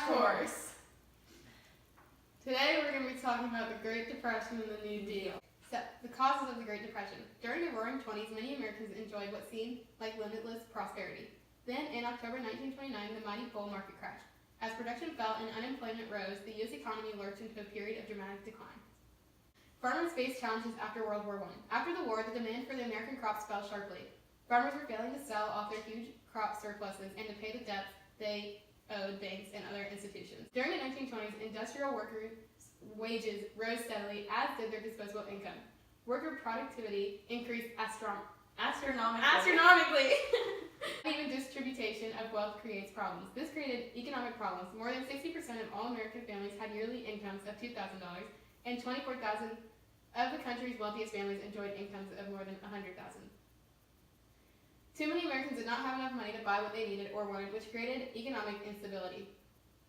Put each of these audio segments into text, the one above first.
Course. Today we're going to be talking about the Great Depression and the New Deal. So, the causes of the Great Depression. During the Roaring Twenties, many Americans enjoyed what seemed like limitless prosperity. Then, in October 1929, the mighty bull market crashed. As production fell and unemployment rose, the U.S. economy lurched into a period of dramatic decline. Farmers faced challenges after World War I. After the war, the demand for the American crops fell sharply. Farmers were failing to sell off their huge crop surpluses and to pay the debts they owed banks and other institutions. During the 1920s, industrial workers' wages rose steadily, as did their disposable income. Worker productivity increased astronomically. Even distribution of wealth creates problems. This created economic problems. More than 60% of all American families had yearly incomes of $2,000, and 24,000 of the country's wealthiest families enjoyed incomes of more than $100,000. Too many Americans did not have enough money to buy what they needed or wanted, which created economic instability.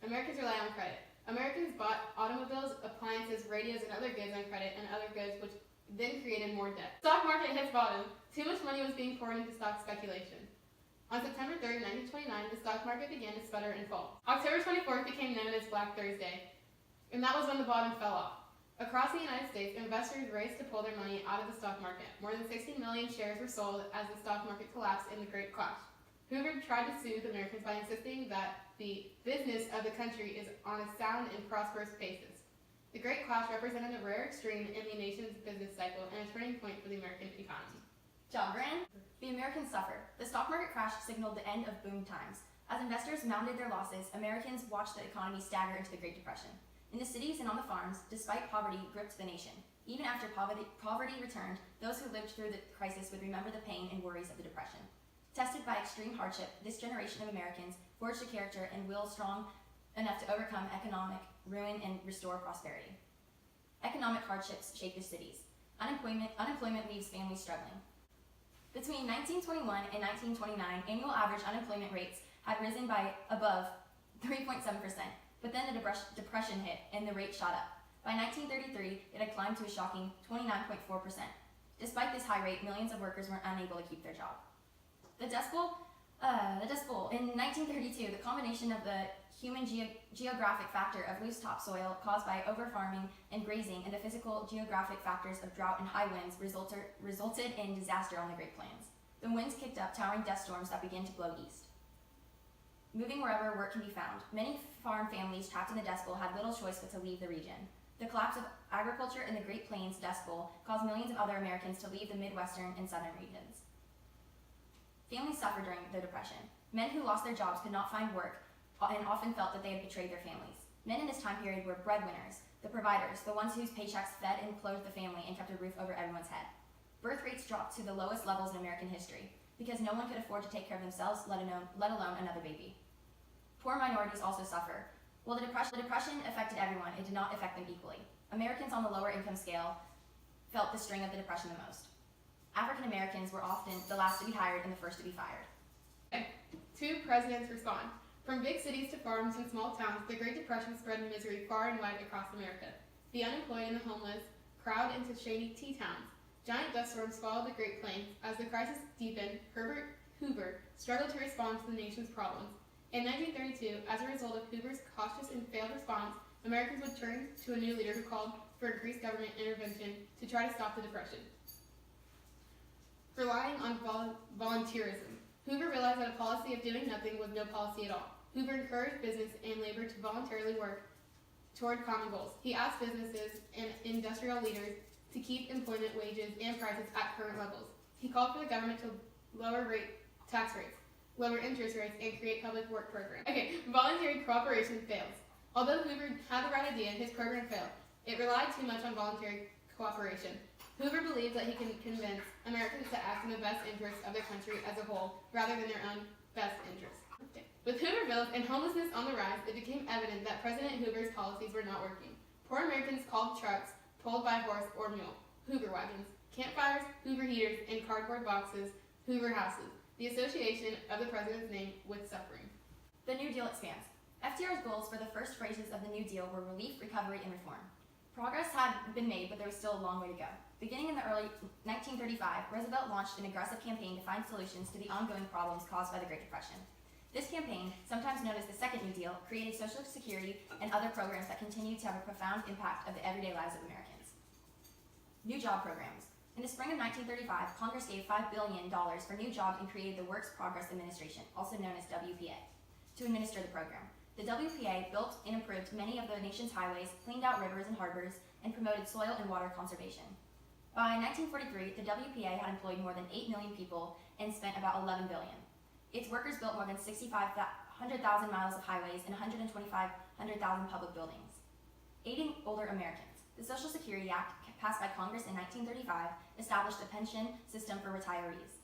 Americans rely on credit. Americans bought automobiles, appliances, radios, and other goods on credit and other goods, which then created more debt. Stock market hits bottom. Too much money was being poured into stock speculation. On September 3, 1929, the stock market began to sputter and fall. October 24th became known as Black Thursday, and that was when the bottom fell off. Across the United States, investors raced to pull their money out of the stock market. More than 60 million shares were sold as the stock market collapsed in the Great Crash. Hoover tried to soothe Americans by insisting that the business of the country is on a sound and prosperous basis. The Great Crash represented a rare extreme in the nation's business cycle and a turning point for the American economy. John Grant. The Americans suffered. The stock market crash signaled the end of boom times. As investors mounted their losses, Americans watched the economy stagger into the Great Depression. In the cities and on the farms, despite poverty gripped the nation. Even after poverty returned, those who lived through the crisis would remember the pain and worries of the Depression. Tested by extreme hardship, this generation of Americans forged a character and will strong enough to overcome economic ruin and restore prosperity. Economic hardships shake the cities. Unemployment leaves families struggling. Between 1921 and 1929, annual average unemployment rates had risen by above 3.7%. But then the depression hit and the rate shot up. By 1933, it had climbed to a shocking 29.4%. Despite this high rate, millions of workers were unable to keep their job. The Dust Bowl. In 1932, the combination of the human geographic factor of loose topsoil caused by overfarming and grazing and the physical geographic factors of drought and high winds resulted in disaster on the Great Plains. The winds kicked up towering dust storms that began to blow east, moving wherever work can be found. Many farm families trapped in the Dust Bowl had little choice but to leave the region. The collapse of agriculture in the Great Plains Dust Bowl caused millions of other Americans to leave the Midwestern and Southern regions. Families suffered during the Depression. Men who lost their jobs could not find work and often felt that they had betrayed their families. Men in this time period were breadwinners, the providers, the ones whose paychecks fed and clothed the family and kept a roof over everyone's head. Birth rates dropped to the lowest levels in American history because no one could afford to take care of themselves, let alone another baby. Poor minorities also suffer. While the depression affected everyone, it did not affect them equally. Americans on the lower income scale felt the sting of the Depression the most. African Americans were often the last to be hired and the first to be fired. Okay. 2 presidents respond. From big cities to farms and small towns, the Great Depression spread misery far and wide across America. The unemployed and the homeless crowd into shady tea towns. Giant dust storms followed the Great Plains. As the crisis deepened, Herbert Hoover struggled to respond to the nation's problems. In 1932, as a result of Hoover's cautious and failed response, Americans would turn to a new leader who called for increased government intervention to try to stop the Depression. Relying on volunteerism. Hoover realized that a policy of doing nothing was no policy at all. Hoover encouraged business and labor to voluntarily work toward common goals. He asked businesses and industrial leaders to keep employment wages and prices at current levels. He called for the government to lower tax rates, lower interest rates, and create public work programs. Voluntary cooperation fails. Although Hoover had the right idea, his program failed. It relied too much on voluntary cooperation. Hoover believed that he can convince Americans to act in the best interests of their country as a whole, rather than their own best interests. With Hoovervilles and homelessness on the rise, it became evident that President Hoover's policies were not working. Poor Americans called trucks pulled by horse or mule, Hoover wagons, campfires, Hoover heaters, and cardboard boxes, Hoover houses, the association of the president's name with suffering. The New Deal expands. FDR's goals for the first phases of the New Deal were relief, recovery, and reform. Progress had been made, but there was still a long way to go. Beginning in the early 1935, Roosevelt launched an aggressive campaign to find solutions to the ongoing problems caused by the Great Depression. This campaign, sometimes known as the Second Second New Deal created Social Security and other programs that continue to have a profound impact of the everyday lives of Americans. New job programs. In the spring of 1935, Congress gave $5 billion for new jobs and created the Works Progress Administration, also known as WPA, to administer the program. The WPA built and improved many of the nation's highways, cleaned out rivers and harbors, and promoted soil and water conservation. By 1943, the WPA had employed more than 8 million people and spent about $11 billion. Its workers built more than 6,500,000 miles of highways and 125,000 public buildings. Aiding older Americans. The Social Security Act, passed by Congress in 1935, established a pension system for retirees.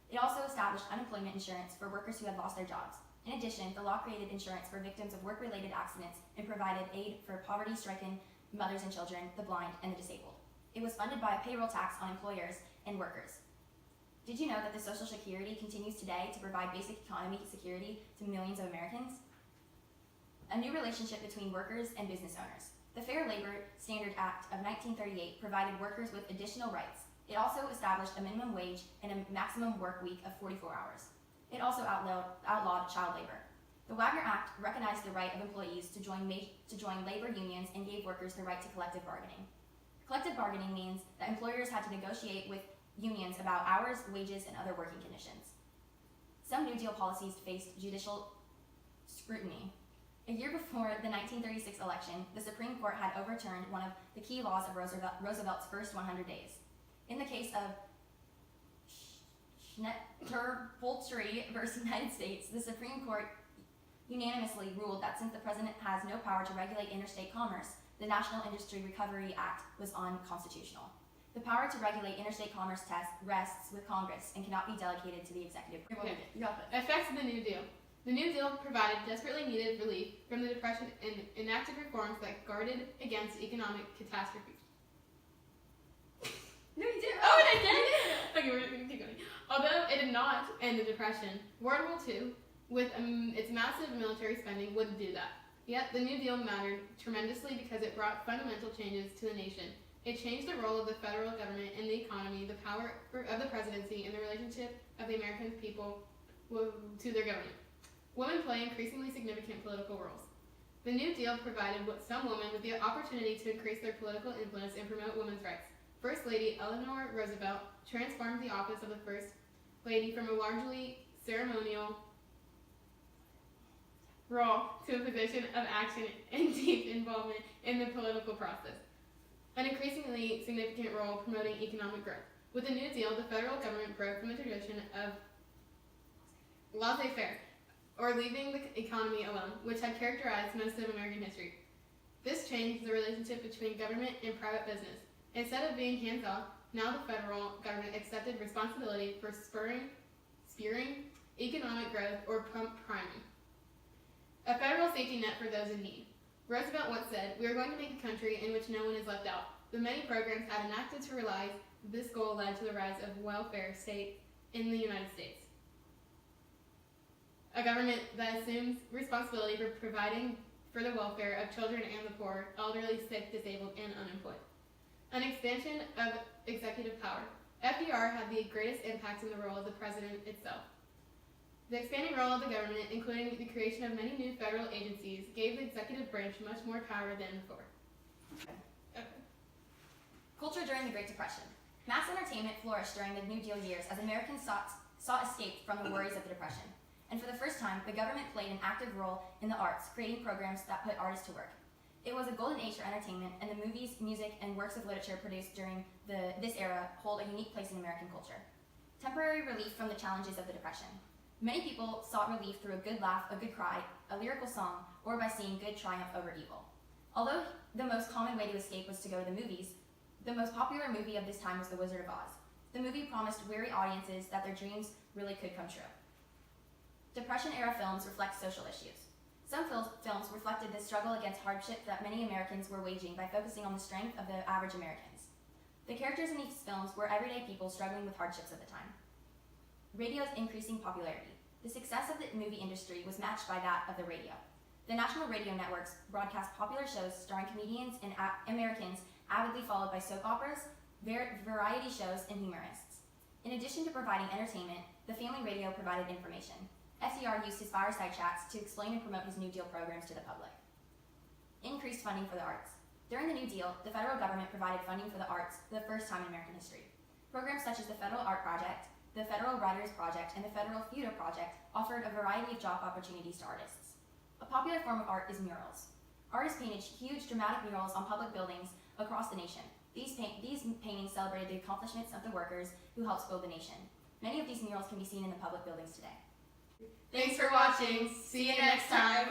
It also established unemployment insurance for workers who had lost their jobs. In addition, the law created insurance for victims of work-related accidents and provided aid for poverty-stricken mothers and children, the blind, and the disabled. It was funded by a payroll tax on employers and workers. Did you know that the Social Security continues today to provide basic economy security to millions of Americans? A new relationship between workers and business owners. The Fair Labor Standard Act of 1938 provided workers with additional rights. It also established a minimum wage and a maximum work week of 44 hours. It also outlawed child labor. The Wagner Act recognized the right of employees to join labor unions and gave workers the right to collective bargaining. Collective bargaining means that employers had to negotiate with unions about hours, wages, and other working conditions. Some New Deal policies faced judicial scrutiny. A year before the 1936 election, the Supreme Court had overturned one of the key laws of Roosevelt's first 100 days. In the case of Schnetterpoultry versus United States, the Supreme Court unanimously ruled that since the president has no power to regulate interstate commerce, the National Industry Recovery Act was unconstitutional. The power to regulate interstate commerce rests with Congress and cannot be delegated to the executive. Okay. You got it. Effects of the New Deal. The New Deal provided desperately needed relief from the Depression and enacted reforms that guarded against economic catastrophe. No, you did. Oh, and I did it! Okay, we're gonna keep going. Although it did not end the Depression, World War II, with its massive military spending, wouldn't do that. Yet, the New Deal mattered tremendously because it brought fundamental changes to the nation. It changed the role of the federal government in the economy, the power of the presidency, and the relationship of the American people to their government. Women play increasingly significant political roles. The New Deal provided some women with the opportunity to increase their political influence and promote women's rights. First Lady Eleanor Roosevelt transformed the office of the First Lady from a largely ceremonial role to a position of action and deep involvement in the political process. An increasingly significant role promoting economic growth. With the New Deal, the federal government broke from the tradition of laissez-faire, or leaving the economy alone, which had characterized most of American history. This changed the relationship between government and private business. Instead of being hands-off, now the federal government accepted responsibility for spurring economic growth or priming. A federal safety net for those in need. Roosevelt once said, "We are going to make a country in which no one is left out." The many programs had enacted to realize this goal led to the rise of welfare state in the United States. A government that assumes responsibility for providing for the welfare of children and the poor, elderly, sick, disabled, and unemployed. An expansion of executive power. FDR had the greatest impact in the role of the president itself. The expanding role of the government, including the creation of many new federal agencies, gave the executive branch much more power than before. Okay. Culture during the Great Depression. Mass entertainment flourished during the New Deal years as Americans sought escape from the worries of the Depression. And for the first time, the government played an active role in the arts, creating programs that put artists to work. It was a golden age for entertainment, and the movies, music, and works of literature produced during this era hold a unique place in American culture. Temporary relief from the challenges of the Depression. Many people sought relief through a good laugh, a good cry, a lyrical song, or by seeing good triumph over evil. Although the most common way to escape was to go to the movies, the most popular movie of this time was The Wizard of Oz. The movie promised weary audiences that their dreams really could come true. Depression-era films reflect social issues. Some films reflected the struggle against hardship that many Americans were waging by focusing on the strength of the average Americans. The characters in these films were everyday people struggling with hardships at the time. Radio's increasing popularity. The success of the movie industry was matched by that of the radio. The national radio networks broadcast popular shows starring comedians and Americans avidly followed by soap operas, variety shows, and humorists. In addition to providing entertainment, the family radio provided information. FDR used his fireside chats to explain and promote his New Deal programs to the public. Increased funding for the arts. During the New Deal, the federal government provided funding for the arts for the first time in American history. Programs such as the Federal Art Project, the Federal Writers Project, and the Federal Theater Project offered a variety of job opportunities to artists. A popular form of art is murals. Artists painted huge dramatic murals on public buildings across the nation. These paintings celebrated the accomplishments of the workers who helped build the nation. Many of these murals can be seen in the public buildings today. Thanks for watching. See you next time.